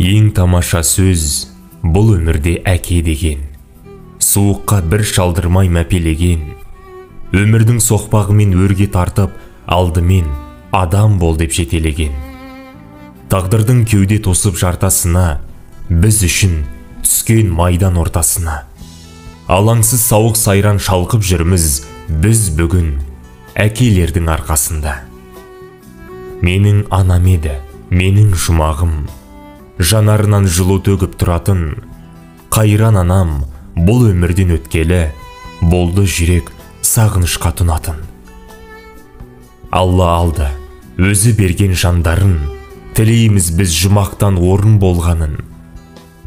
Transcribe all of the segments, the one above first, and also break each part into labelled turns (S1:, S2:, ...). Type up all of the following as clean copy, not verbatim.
S1: Ең тамаша сөз бұл өмірде әке деген, суыққа бір шалдырмай мәпелеген, өмірдің соқпағымен өрге тартып, алдымен адам бол деп жетелеген. Тағдырдың кеуде тосып жартасына, біз үшін түскен майдан ортасына. Алаңсыз сауық сайран шалқып жүрміз, біз бүгін әкелердің арқасында. Менің анам еді, менің жұмағым, жанарынан жылу төгіп тұратын. Қайран анам бұл өмірден өткелі, болды жүрек сағынышқа тұнатын. Алла алды, өзі берген жандарын, тілейміз біз жұмақтан орын болғанын.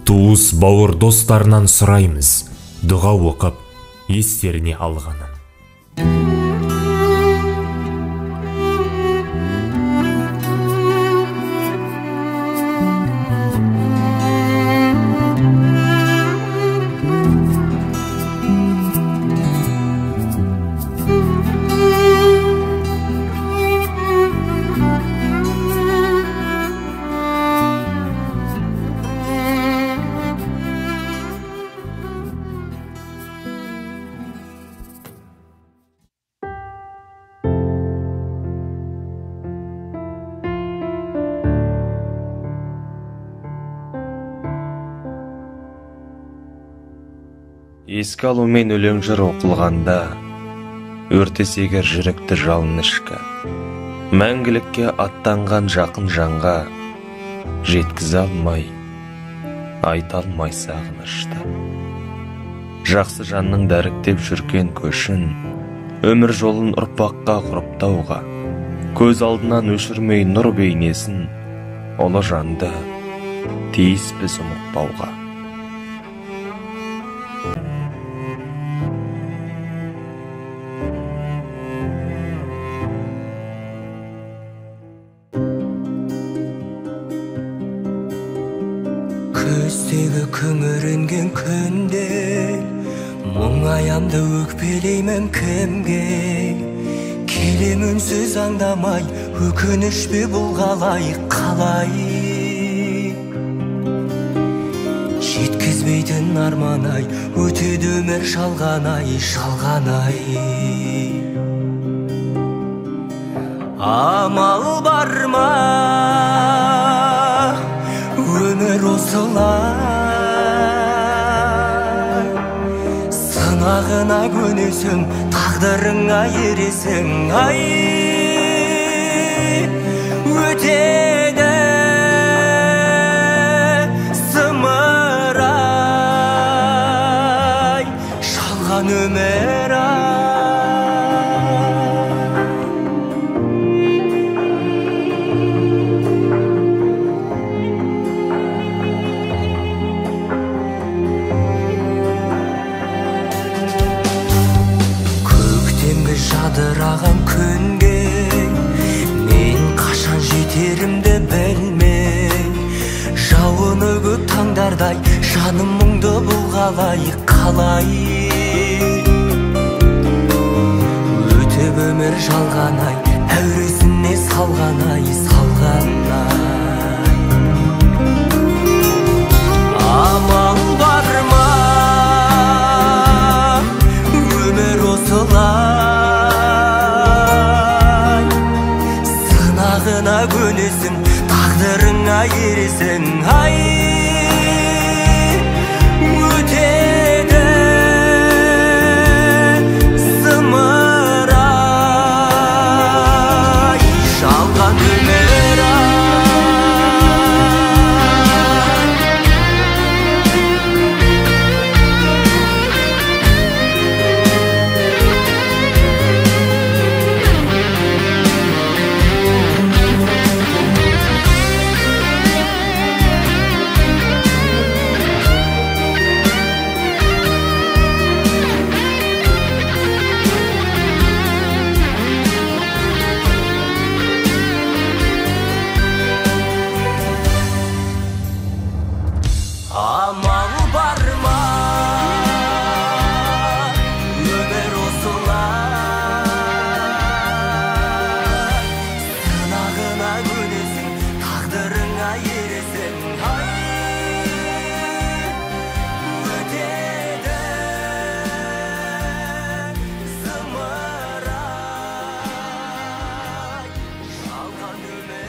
S1: Туыс бауыр достарынан сұраймыз, дұға оқып естеріне алғанын.
S2: Еске алумен өлең жыр оқылғанда, өртесегер жүректі жалын ішкі. Мәңгілікке аттанған жақын жанға, жеткізе алмай, айта алмай сағынышты. Жақсы жанның дәріктеп жүрген көшін, өмір жолын ұрпаққа құрыптауға, көз алдынан өшірмей нұр бейнесін, ұлы жанды тиіс біз ұмытпауға.
S3: Көздегі күңіренген күнде, мұңаямды өкпелеймін кімге? Келем үнсіз аңдамай, өкінішпе бұл қалай? Жеткізбейтін арман-ай, өтеді өмір шалған-ай. Амал бар ма? Өмір осылай, сынағына көнесің, тағдырыңа ересің. Ай, өтеді зымырай, шалған өмір. Жадыраған күнге мен қашан жетерімді білмей, жауыны көп таңдардай жаным мұңды бұл қалай? Өтіп өмір жалған-ай, әуресіне салған-ай. Амал бар ма? Өмір осылай, сынағына көнесің, тағдырыңа ересің. Ай, өтеді зымырай, шалған өмір. өмір